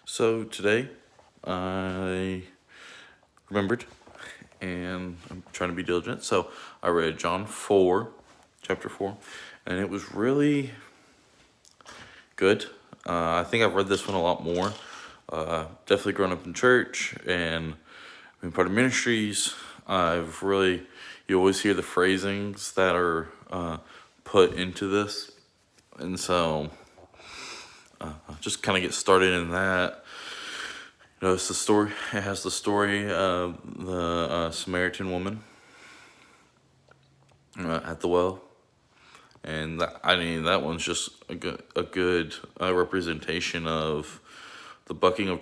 So today I remembered and I'm trying to be diligent. So I read John 4, chapter 4, and it was really good. I think I've read this one a lot more. Definitely grown up in church and been part of ministries. You always hear the phrasings that are put into this. And so I'll just kind of get started in that. It's the story. It has the story of the Samaritan woman at the well, and that one's just a good representation of the bucking of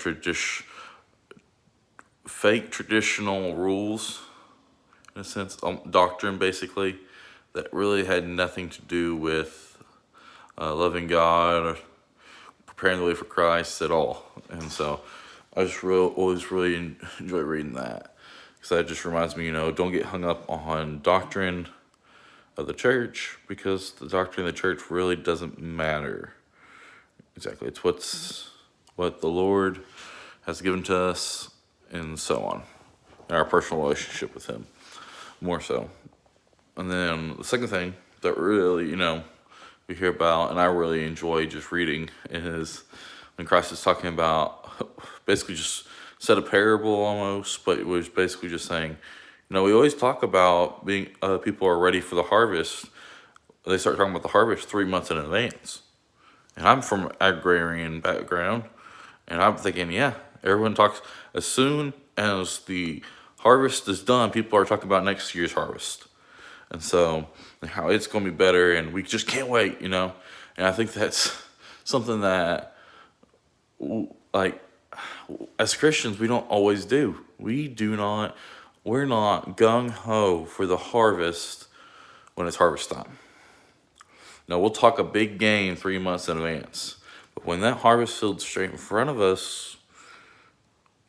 fake traditional rules, in a sense, doctrine basically, that really had nothing to do with loving God or preparing the way for Christ at all. And so I just always really enjoy reading that, because that just reminds me, don't get hung up on doctrine of the church, because the doctrine of the church really doesn't matter. Exactly, it's what the Lord has given to us, and so on, in our personal relationship with Him, more so. And then the second thing that really, we hear about, and I really enjoy just reading, is when Christ is talking about basically just said a parable almost, but it was basically just saying, we always talk about being people are ready for the harvest. They start talking about the harvest 3 months in advance. And I'm from agrarian background, and I'm thinking, yeah, everyone talks as soon as the harvest is done, people are talking about next year's harvest. And so how it's going to be better, and we just can't wait, And I think that's something that, like, as Christians, we don't always do. We're not gung-ho for the harvest when it's harvest time. Now, we'll talk a big game 3 months in advance. But when that harvest field's straight in front of us,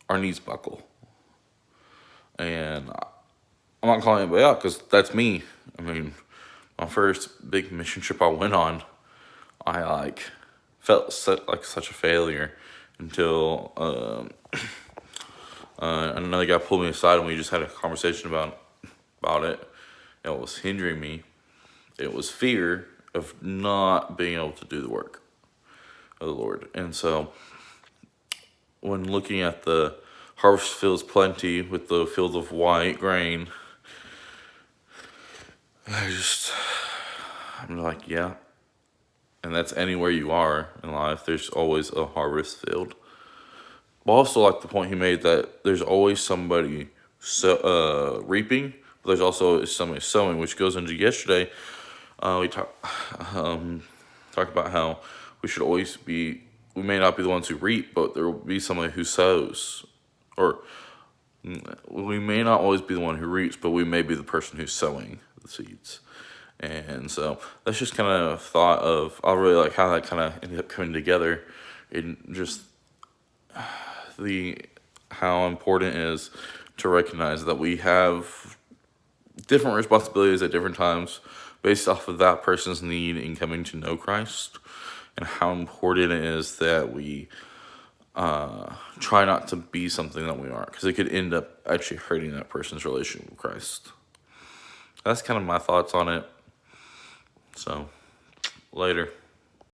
our knees buckle. And I'm not calling anybody out, because that's me. I mean, my first big mission trip I went on, I felt like such a failure until another guy pulled me aside, and we just had a conversation about it. And what was hindering me, it was fear of not being able to do the work of the Lord. And so when looking at the harvest fields plenty with the field of white grain, I'm like, yeah. And that's anywhere you are in life, there's always a harvest field. But also like the point he made, that there's always somebody reaping, but there's also somebody sowing, which goes into yesterday. We talked about how we may not be the ones who reap, but there will be somebody who sows. Or we may not always be the one who reaps, but we may be the person who's sowing the seeds. And so that's just kind of thought of, I really like how that kind of ended up coming together, in just how important it is to recognize that we have different responsibilities at different times based off of that person's need in coming to know Christ, and how important it is that we try not to be something that we aren't, because it could end up actually hurting that person's relationship with Christ. That's kind of my thoughts on it. So, later.